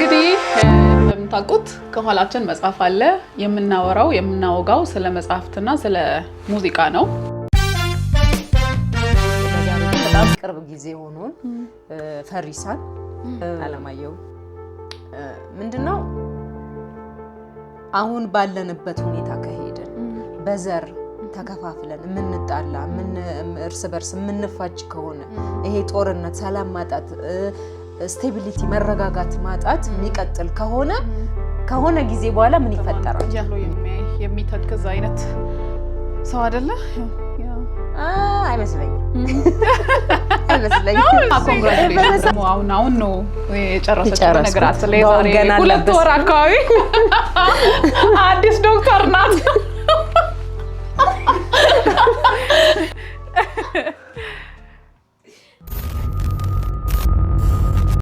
እንግዲህ እንደምታውቁት ከኋላችን መጽሐፍ አለ የምናወጋው ስለ መጽሐፍትና ስለ ሙዚቃ ነው በጣም ቅርብ ጊዜ ሆኖን ፈሪሳን አለማየሁ ምንድነው አሁን ባለንበት ሁኔታ ከሄድን በዘር ተከፋፍለን ምንጣላ እርስ በርስ ምንፋጭ ከሆነ ይሄ ጦርነት ሰላም ማጣት ስቴቢሊቲ መረጋጋት ማጣት የሚቀጥል ከሆነ ጊዜ በኋላ ምን ይፈጠራል ያለው የሚተክዝ አይነት ሰው አይደለ አይመስለኝም አሁን ነው የጨረሰችው ነገር አለ ዛሬ 2 ወር አካባቢ አዲስ ዶክተር ናት